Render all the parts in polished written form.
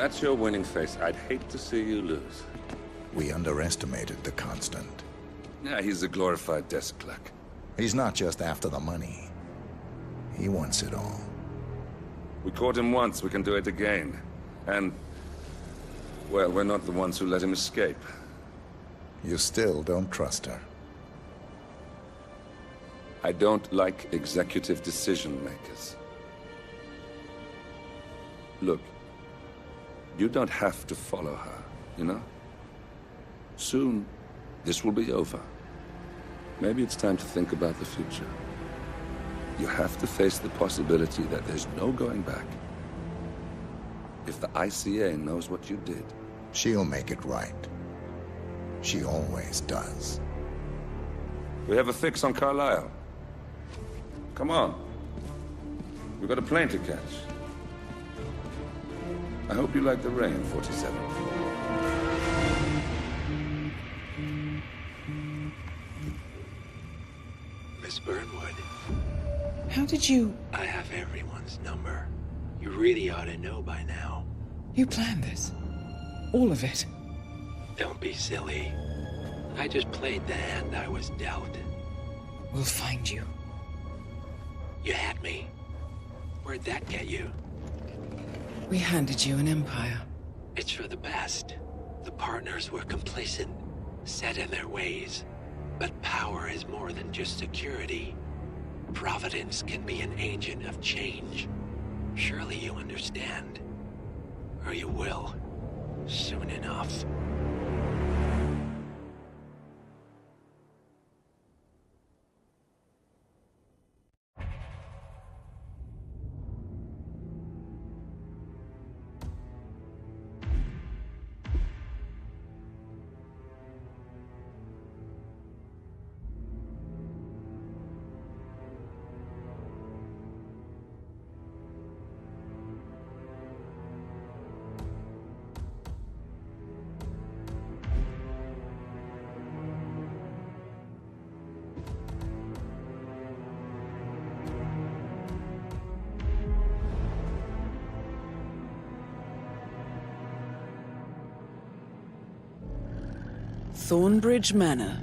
that's your winning face, I'd hate to see you lose. We underestimated the Constant. Yeah, he's a glorified desk clerk. He's not just after the money. He wants it all. We caught him once, we can do it again. And, well, we're not the ones who let him escape. You still don't trust her. I don't like executive decision makers. Look, you don't have to follow her, you know? Soon, this will be over. Maybe it's time to think about the future. You have to face the possibility that there's no going back. If the ICA knows what you did... She'll make it right. She always does. We have a fix on Carlisle. Come on. We've got a plane to catch. I hope you like the rain, 47. Miss Burnwood. How did you... I have everyone's number. You really ought to know by now. You planned this? All of it? Don't be silly. I just played the hand I was dealt. We'll find you. You had me. Where'd that get you? We handed you an empire. It's for the best. The partners were complacent, set in their ways. But power is more than just security. Providence can be an agent of change. Surely you understand. Or you will. Soon enough. Thornbridge Manor.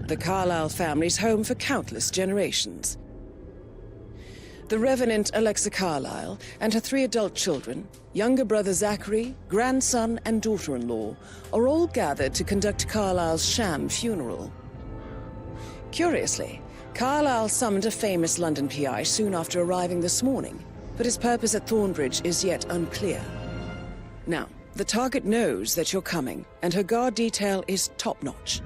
The Carlisle family's home for countless generations. The Revenant Alexa Carlisle and her 3 adult children, younger brother Zachary, grandson and daughter-in-law, are all gathered to conduct Carlisle's sham funeral. Curiously, Carlisle summoned a famous London PI soon after arriving this morning, but his purpose at Thornbridge is yet unclear. Now, the target knows that you're coming, and her guard detail is top-notch.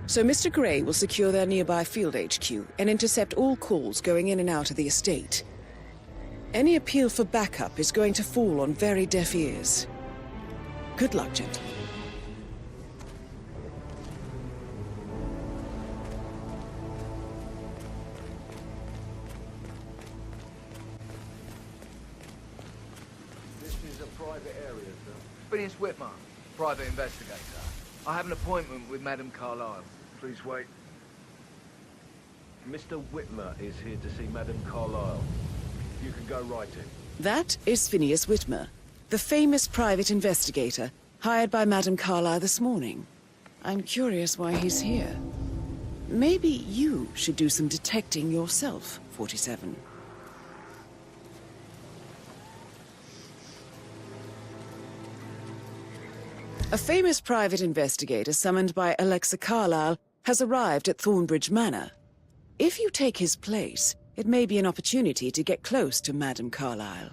So Mr. Gray will secure their nearby field HQ and intercept all calls going in and out of the estate. Any appeal for backup is going to fall on very deaf ears. Good luck, gentlemen. Phineas Whitmer, private investigator. I have an appointment with Madame Carlisle. Please wait. Mr. Whitmer is here to see Madame Carlisle. You can go right in. That is Phineas Whitmer, the famous private investigator hired by Madame Carlisle this morning. I'm curious why he's here. Maybe you should do some detecting yourself, 47. A famous private investigator summoned by Alexa Carlisle has arrived at Thornbridge Manor. If you take his place, it may be an opportunity to get close to Madame Carlisle.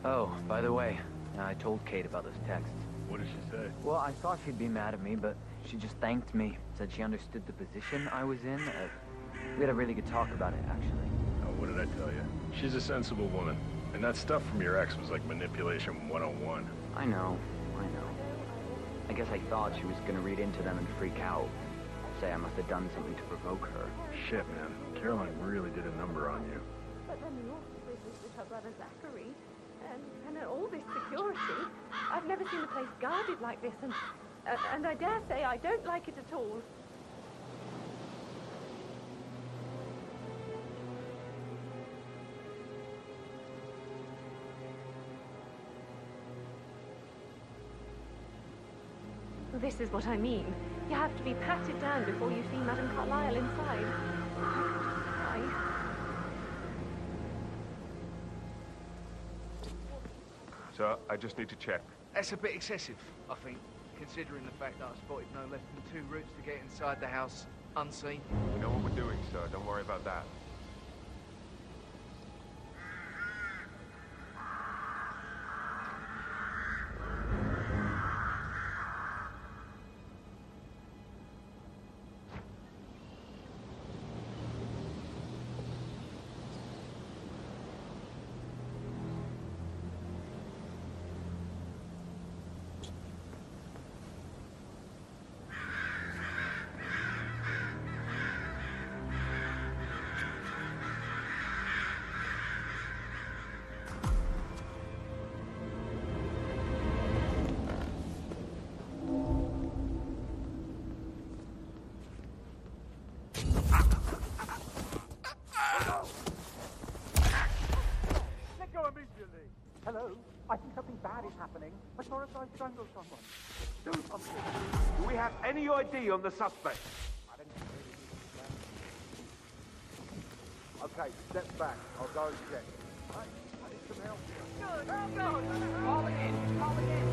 Oh, by the way, I told Kate about those texts. What did she say? Well, I thought she'd be mad at me, but she just thanked me. Said she understood the position I was in. We had a really good talk about it, actually. Oh, what did I tell you? She's a sensible woman. And that stuff from your ex was like manipulation 101. I know. I guess I thought she was gonna read into them and freak out. Say I must have done something to provoke her. Shit, man. Caroline really did a number on you. But then the awful business with her brother Zachary, and all this security. I've never seen the place guarded like this, and I dare say I don't like it at all. This is what I mean. You have to be patted down before you see Madame Carlyle inside. I... So, I just need to check. That's a bit excessive, I think, considering the fact that I spotted no less than 2 routes to get inside the house unseen. We know what we're doing, sir. Don't worry about that. Hello? I think something bad is happening. I saw a guy strangle someone. Do something. Do we have any ID on the suspect? I don't think really. Okay, step back. I'll go and check. Right, I need some help here. Good. Oh, God. Calling in. Calling in.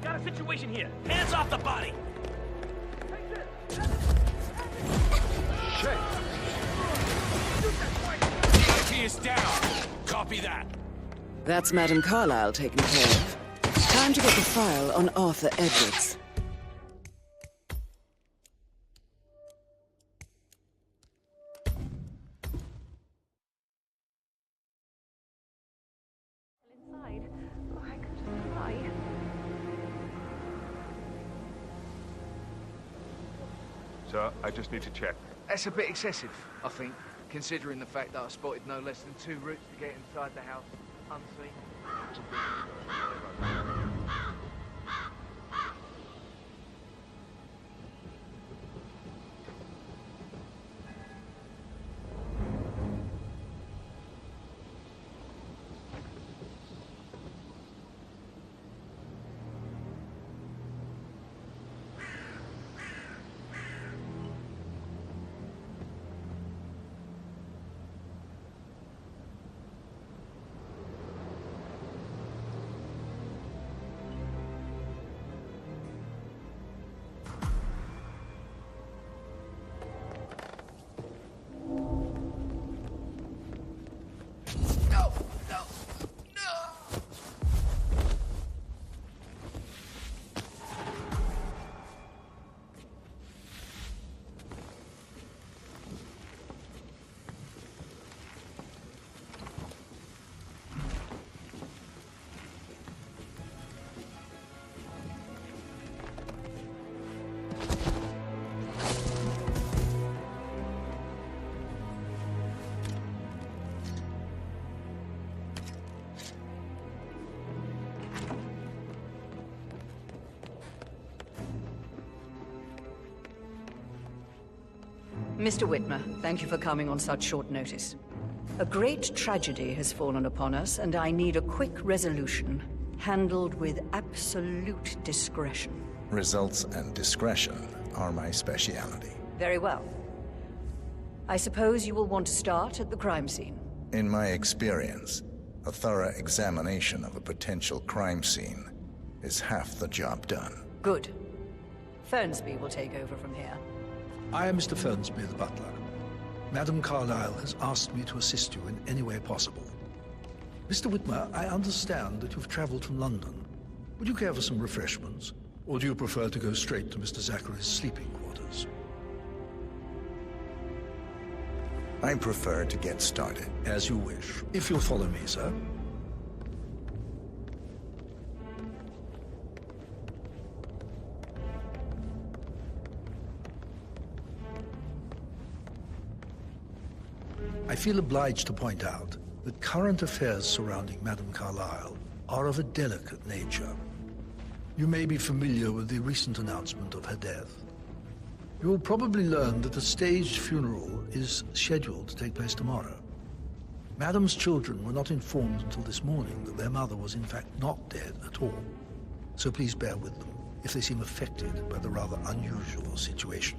Got a situation here. Hands off the body. He is down. Copy that. That's Madame Carlyle taken care of. Time to get the file on Arthur Edwards. Inside. Oh, I could cry. So, I just need to check. That's a bit excessive, I think, considering the fact that I spotted no less than 2 routes to get inside the house unseen. Mr. Whitmer, thank you for coming on such short notice. A great tragedy has fallen upon us, and I need a quick resolution, handled with absolute discretion. Results and discretion are my speciality. Very well. I suppose you will want to start at the crime scene. In my experience, a thorough examination of a potential crime scene is half the job done. Good. Fernsby will take over from here. I am Mr. Fernsby, the butler. Madame Carlyle has asked me to assist you in any way possible. Mr. Whitmer, I understand that you've traveled from London. Would you care for some refreshments? Or do you prefer to go straight to Mr. Zachary's sleeping quarters? I prefer to get started. As you wish. If you'll follow me, sir. I feel obliged to point out that current affairs surrounding Madame Carlyle are of a delicate nature. You may be familiar with the recent announcement of her death. You will probably learn that a staged funeral is scheduled to take place tomorrow. Madame's children were not informed until this morning that their mother was in fact not dead at all. So please bear with them if they seem affected by the rather unusual situation.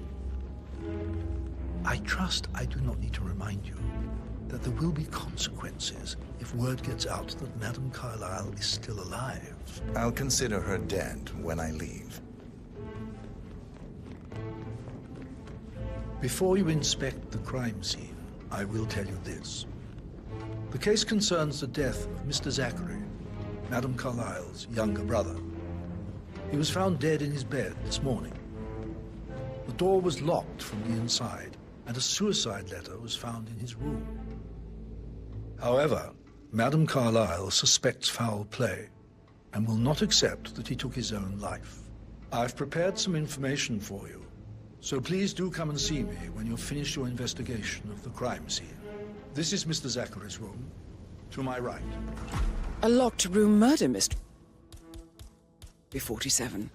I trust I do not need to remind you that there will be consequences if word gets out that Madame Carlyle is still alive. I'll consider her dead when I leave. Before you inspect the crime scene, I will tell you this. The case concerns the death of Mr. Zachary, Madame Carlyle's younger brother. He was found dead in his bed this morning. The door was locked from the inside, and a suicide letter was found in his room. However, Madame Carlyle suspects foul play and will not accept that he took his own life. I've prepared some information for you, so please do come and see me when you've finished your investigation of the crime scene. This is Mr. Zachary's room, to my right. A locked room murder mystery. 47.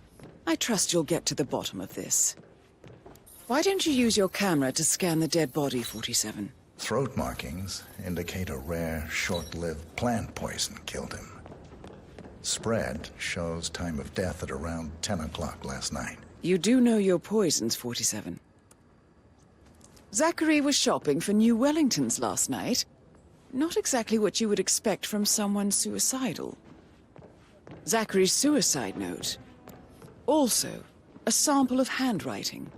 I trust you'll get to the bottom of this. Why don't you use your camera to scan the dead body, 47? Throat markings indicate a rare, short-lived plant poison killed him. Spread shows time of death at around 10 o'clock last night. You do know your poisons, 47. Zachary was shopping for New Wellingtons last night. Not exactly what you would expect from someone suicidal. Zachary's suicide note. Also, a sample of handwriting.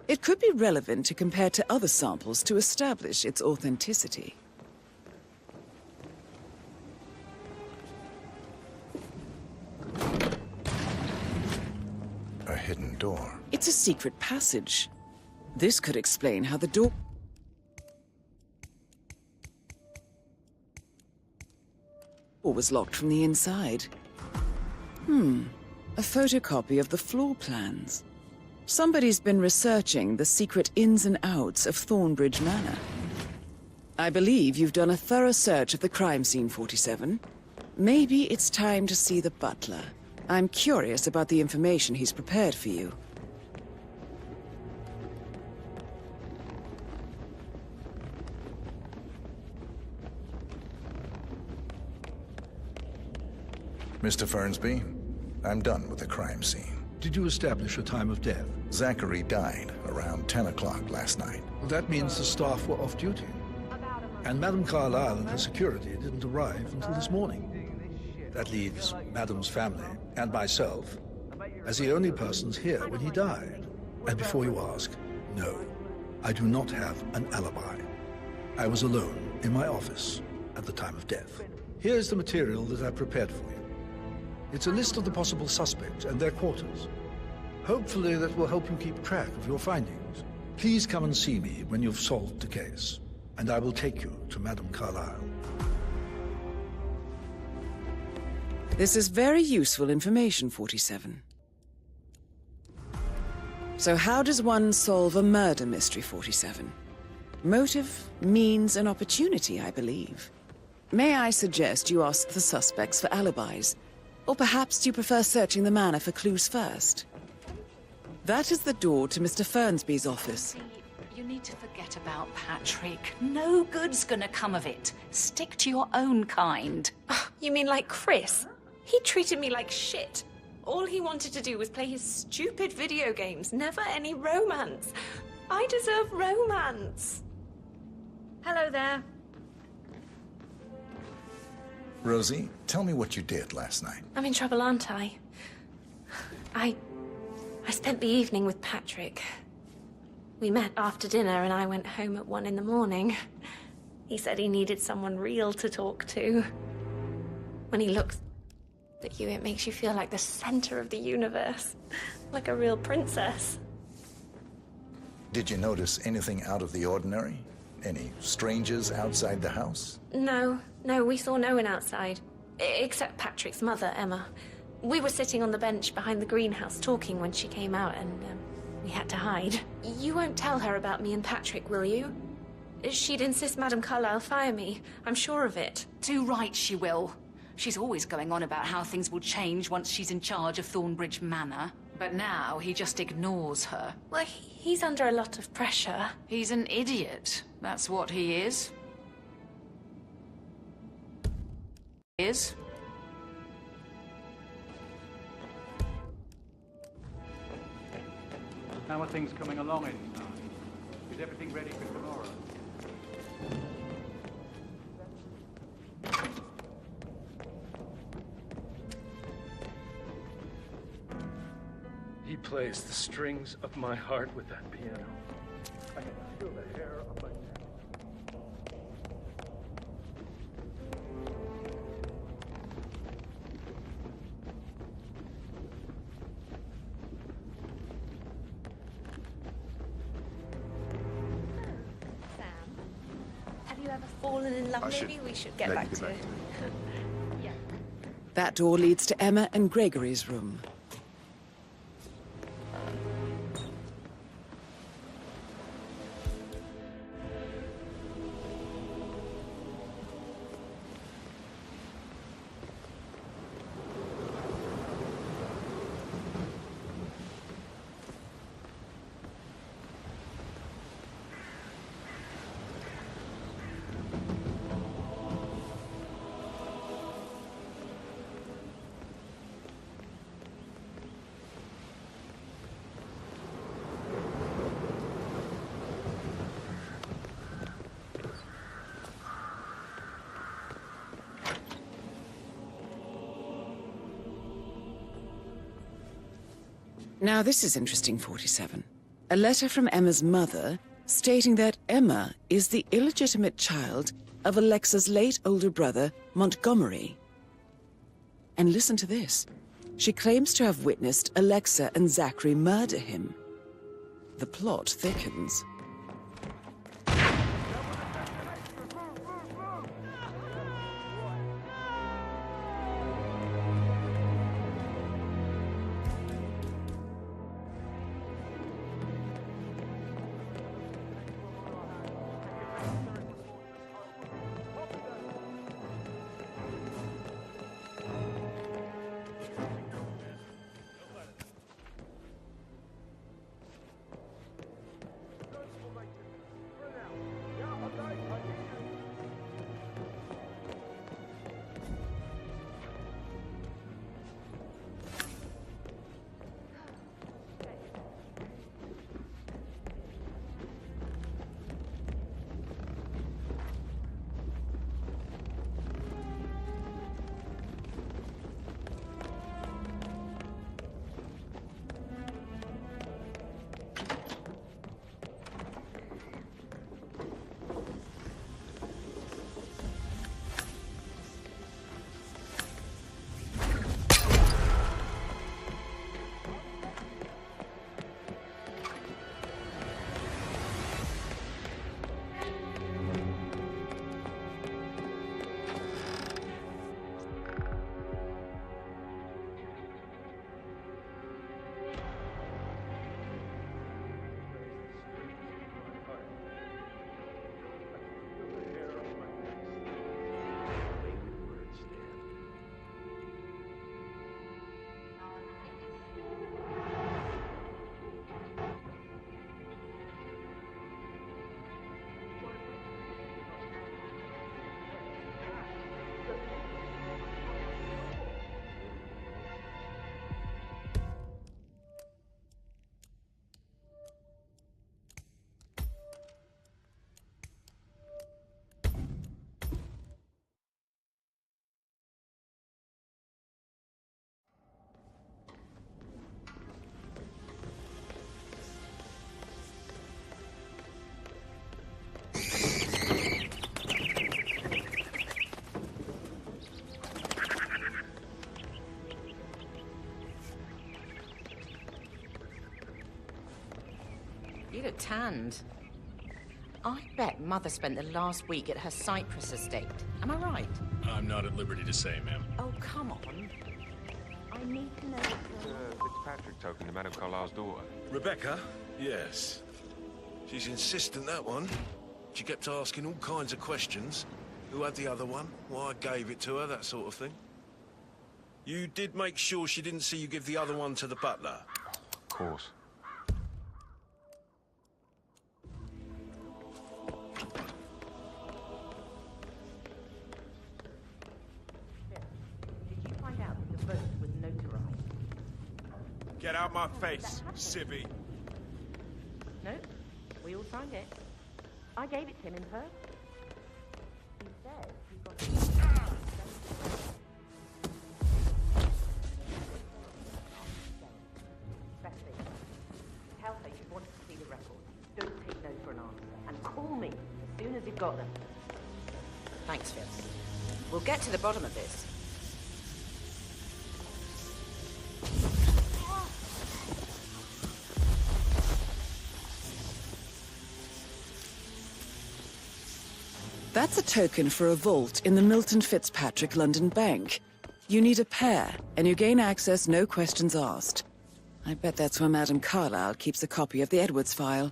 It could be relevant to compare to other samples to establish its authenticity. A hidden door. It's a secret passage. This could explain how the door was locked from the inside. A photocopy of the floor plans. Somebody's been researching the secret ins and outs of Thornbridge Manor. I believe you've done a thorough search of the crime scene, 47. Maybe it's time to see the butler. I'm curious about the information he's prepared for you. Mr. Fernsby, I'm done with the crime scene. Did you establish a time of death? Zachary died around 10 o'clock last night. Well, that means the staff were off duty. And Madame Carlyle and her security didn't arrive until this morning. That leaves Madame's family and myself as the only persons here when he died. And before you ask, no, I do not have an alibi. I was alone in my office at the time of death. Here's the material that I prepared for you. It's a list of the possible suspects and their quarters. Hopefully that will help you keep track of your findings. Please come and see me when you've solved the case, and I will take you to Madame Carlyle. This is very useful information, 47. So how does one solve a murder mystery, 47? Motive, means, and opportunity, I believe. May I suggest you ask the suspects for alibis? Or perhaps do you prefer searching the manor for clues first? That is the door to Mr. Fernsby's office. You need to forget about Patrick. No good's gonna come of it. Stick to your own kind. Oh, you mean like Chris? He treated me like shit. All he wanted to do was play his stupid video games, never any romance. I deserve romance. Hello there. Rosie, tell me what you did last night. I'm in trouble, aren't I? I spent the evening with Patrick. We met after dinner and I went home at 1 in the morning. He said he needed someone real to talk to. When he looks at you, it makes you feel like the center of the universe. Like a real princess. Did you notice anything out of the ordinary? Any strangers outside the house? No, we saw no one outside. Except Patrick's mother, Emma. We were sitting on the bench behind the greenhouse talking when she came out, and we had to hide. You won't tell her about me and Patrick, will you? She'd insist Madame Carlyle fire me. I'm sure of it. Too right she will. She's always going on about how things will change once she's in charge of Thornbridge Manor. But now he just ignores her. Well, he's under a lot of pressure. He's an idiot. That's what he is. How are things coming along inside? Is everything ready for tomorrow? He plays the strings of my heart with that piano. I can feel the hair on my neck. Sam, have you ever fallen in love? Maybe we should get back to it. Yeah. That door leads to Emma and Gregory's room. Now this is interesting, 47. A letter from Emma's mother stating that Emma is the illegitimate child of Alexa's late older brother, Montgomery. And listen to this. She claims to have witnessed Alexa and Zachary murder him. The plot thickens. look tanned. I bet Mother spent the last week at her Cyprus estate. Am I right? I'm not at liberty to say, ma'am. Oh, come on. I need to know Fitzpatrick token to Madame Carlyle's daughter. Rebecca? Yes. She's insistent, that one. She kept asking all kinds of questions. Who had the other one? Why I gave it to her, that sort of thing. You did make sure she didn't see you give the other one to the butler? Of course. Did you find out that the vote was notarized? Get out my face, civvy. No, we all signed it. I gave it to him in person. He said he got it. Best thing, tell her you want to see the records. Don't take no for an answer. And call me as soon as you've got them. Thanks, Fitz. We'll get to the bottom of this. That's a token for a vault in the Milton Fitzpatrick London Bank. You need a pair, and you gain access no questions asked. I bet that's where Madame Carlyle keeps a copy of the Edwards file.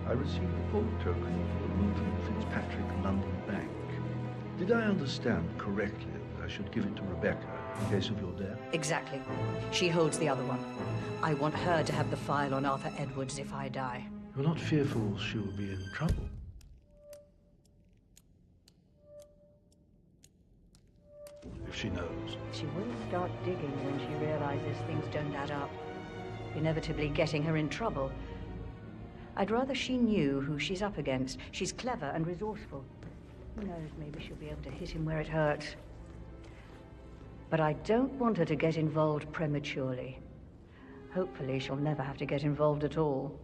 I received a vault token for the Milton Fitzpatrick London Bank. Did I understand correctly that I should give it to Rebecca in case of your death? Exactly. She holds the other one. I want her to have the file on Arthur Edwards if I die. You're not fearful she will be in trouble? If she knows. She will start digging when she realizes things don't add up, inevitably getting her in trouble. I'd rather she knew who she's up against. She's clever and resourceful. Who knows, maybe she'll be able to hit him where it hurts. But I don't want her to get involved prematurely. Hopefully she'll never have to get involved at all.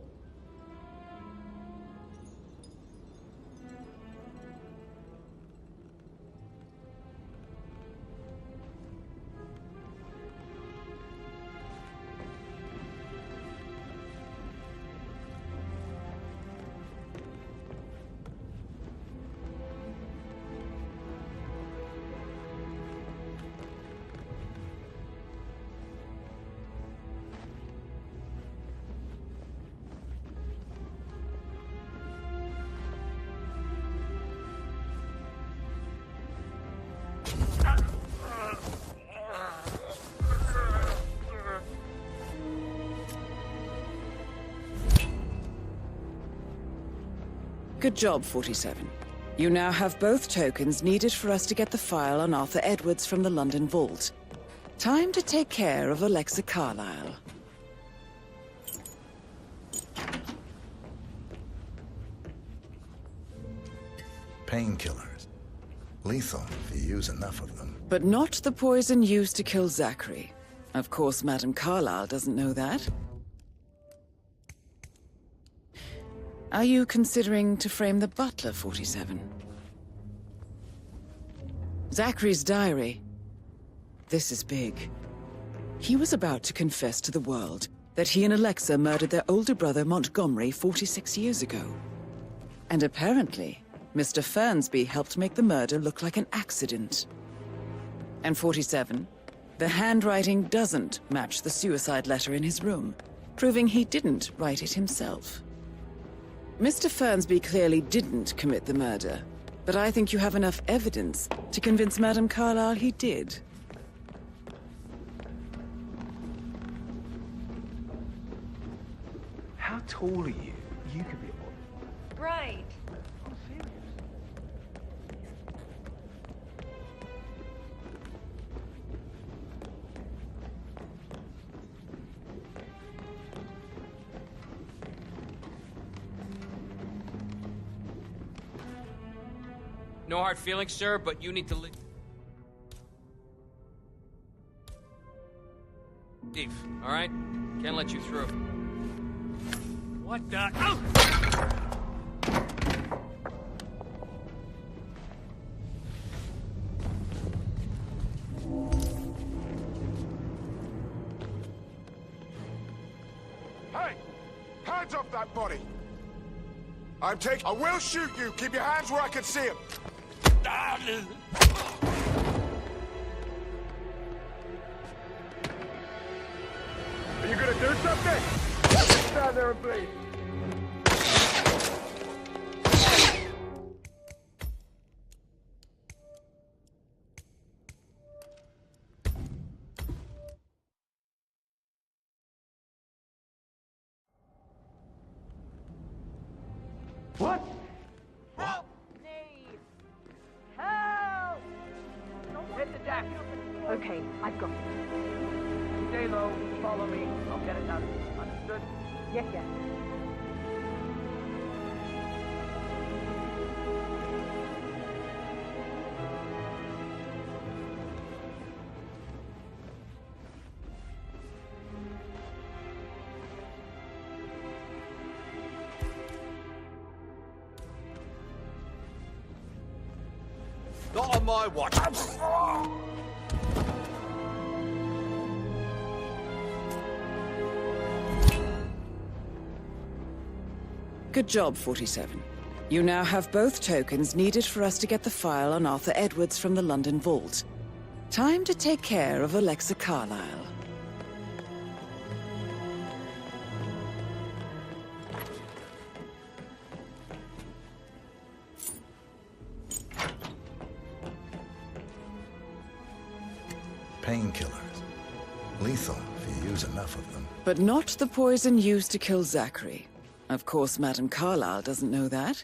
Good job, 47. You now have both tokens needed for us to get the file on Arthur Edwards from the London Vault. Time to take care of Alexa Carlyle. Painkillers. Lethal if you use enough of them. But not the poison used to kill Zachary. Of course, Madame Carlyle doesn't know that. Are you considering to frame the butler, 47? Zachary's diary. This is big. He was about to confess to the world that he and Alexa murdered their older brother Montgomery 46 years ago. And apparently, Mr. Fernsby helped make the murder look like an accident. And 47, the handwriting doesn't match the suicide letter in his room, proving he didn't write it himself. Mr. Fernsby clearly didn't commit the murder, but I think you have enough evidence to convince Madame Carlyle he did. How tall are you? You could be a model. Right. I'm serious. No hard feelings, sir, but you need to leave, all right? Can't let you through. What the... Oh! Hey! Hands off that body! I will shoot you! Keep your hands where I can see them! Are you gonna do something? Stand there and bleed. What? Help me! Help! Hit the deck. Okay, I've got it. Stay low, follow me. I'll get it done. Understood? Yes, yes. Not on my watch. Good job, 47. You now have both tokens needed for us to get the file on Arthur Edwards from the London Vault. Time to take care of Alexa Carlyle. Painkillers. Lethal if you use enough of them. But not the poison used to kill Zachary. Of course, Madame Carlyle doesn't know that.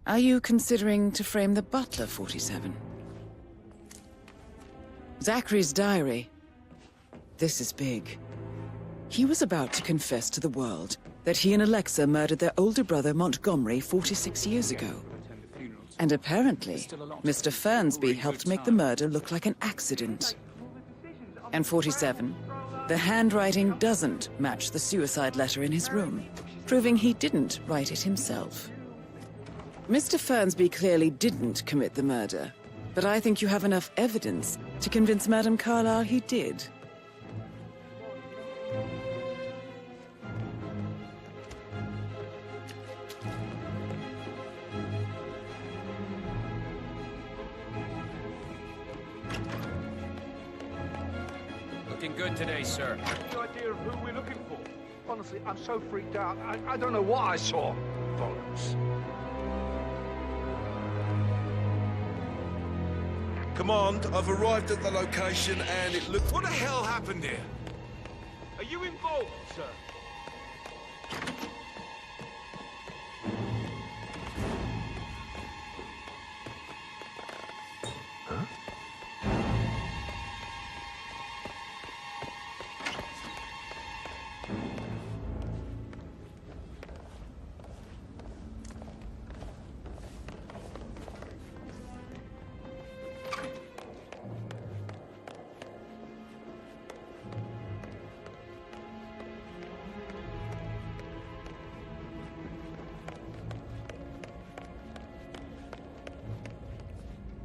Are you considering to frame the butler, 47? Zachary's diary. This is big. He was about to confess to the world that he and Alexa murdered their older brother Montgomery 46 years ago. And apparently, Mr. Fernsby helped make the murder look like an accident. And 47, the handwriting doesn't match the suicide letter in his room, proving he didn't write it himself. Mr. Fernsby clearly didn't commit the murder, but I think you have enough evidence to convince Madame Carlyle he did. Looking good today, sir. No idea of who we're looking for. Honestly, I'm so freaked out. I don't know what I saw. Bollocks. Command, I've arrived at the location and it looks... What the hell happened here? Are you involved, sir?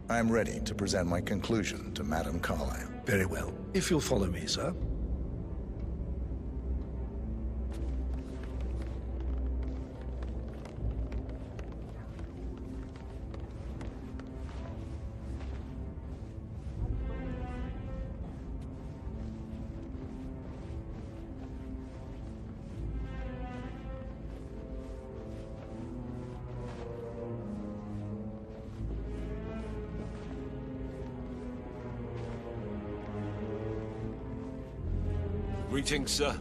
I'm ready to present my conclusion to Madame Carlyle. Very well. If you'll follow me, sir. Greetings, sir.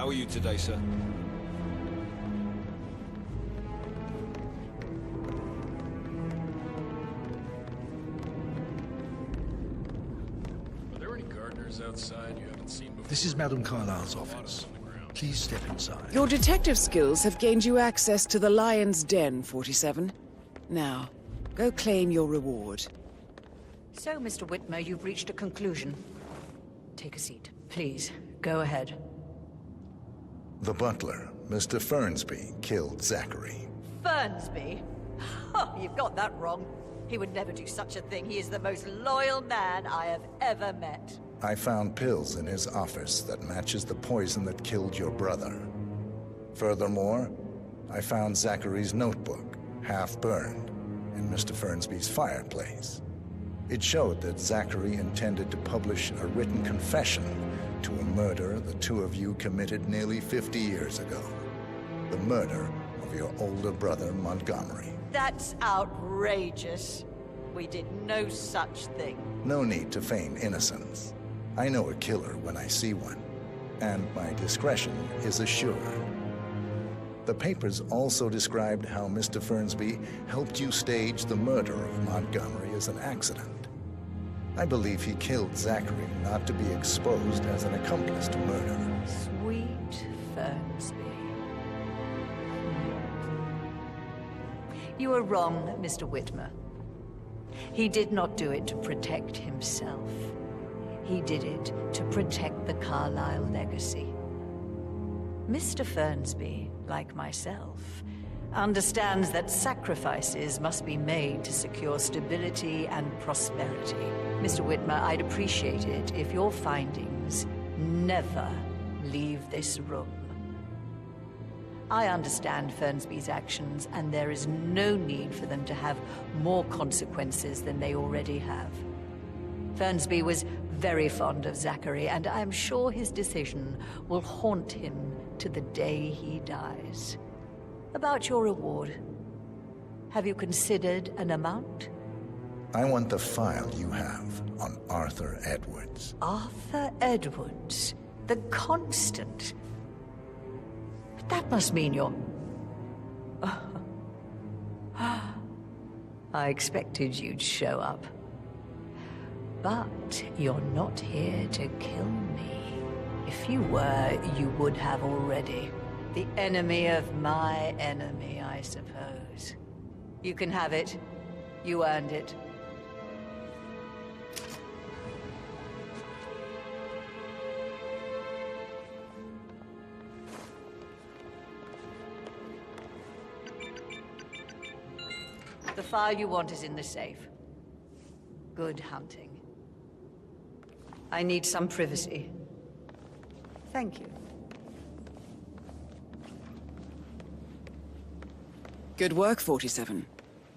How are you today, sir? Are there any gardeners outside you haven't seen before? This is Madame Carlyle's office. Please step inside. Your detective skills have gained you access to the Lion's Den, 47. Now, go claim your reward. So, Mr. Whitmer, you've reached a conclusion. Take a seat. Please, go ahead. The butler, Mr. Fernsby, killed Zachary. Fernsby? Oh, you've got that wrong. He would never do such a thing. He is the most loyal man I have ever met. I found pills in his office that matches the poison that killed your brother. Furthermore, I found Zachary's notebook, half burned, in Mr. Fernsby's fireplace. It showed that Zachary intended to publish a written confession to a murder the two of you committed nearly 50 years ago. The murder of your older brother, Montgomery. That's outrageous. We did no such thing. No need to feign innocence. I know a killer when I see one, and my discretion is assured. The papers also described how Mr. Fernsby helped you stage the murder of Montgomery as an accident. I believe he killed Zachary not to be exposed as an accomplice to murder. Sweet Fernsby. You are wrong, Mr. Whitmer. He did not do it to protect himself. He did it to protect the Carlyle legacy. Mr. Fernsby, like myself, understands that sacrifices must be made to secure stability and prosperity. Mr. Whitmer, I'd appreciate it if your findings never leave this room. I understand Fernsby's actions, and there is no need for them to have more consequences than they already have. Fernsby was very fond of Zachary, and I'm sure his decision will haunt him to the day he dies. About your reward, have you considered an amount? I want the file you have on Arthur Edwards. Arthur Edwards, the Constant. That must mean you're... I expected you'd show up. But you're not here to kill me. If you were, you would have already. The enemy of my enemy, I suppose. You can have it. You earned it. The file you want is in the safe. Good hunting. I need some privacy. Thank you. Good work, 47.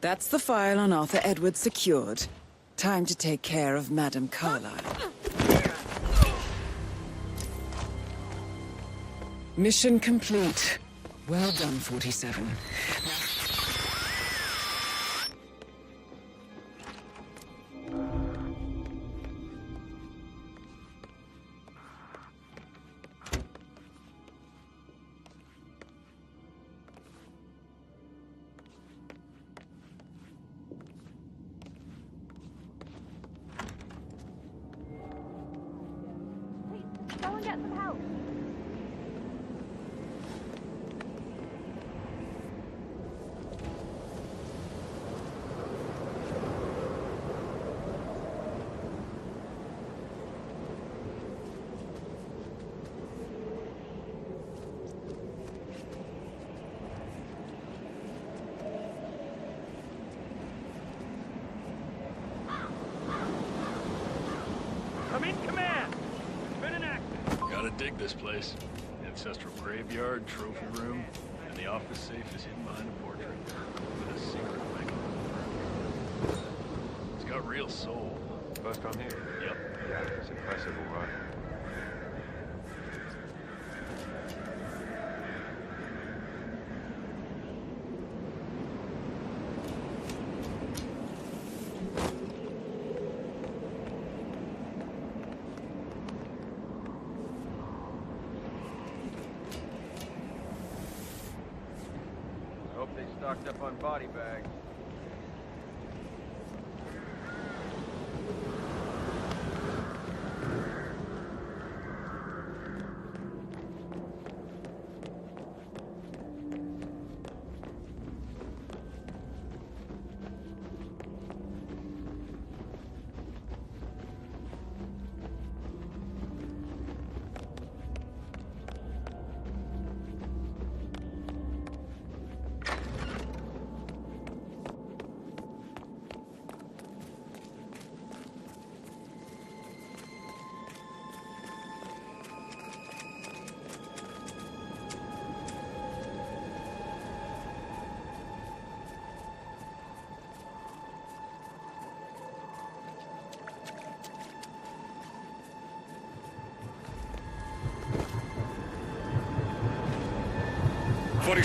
That's the file on Arthur Edwards secured. Time to take care of Madame Carlyle. Mission complete. Well done, 47. Go and get some help. I'm in command. It's been an accident. Gotta dig this place. Ancestral graveyard, trophy room, and the office safe is hidden behind a portrait with a secret link. It's got real soul. First time here? Yep. Yeah, it's impressive, all right. They stocked up on body bags.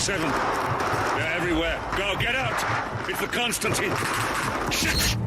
They're everywhere. Go, get out! It's the Constantine! Shit!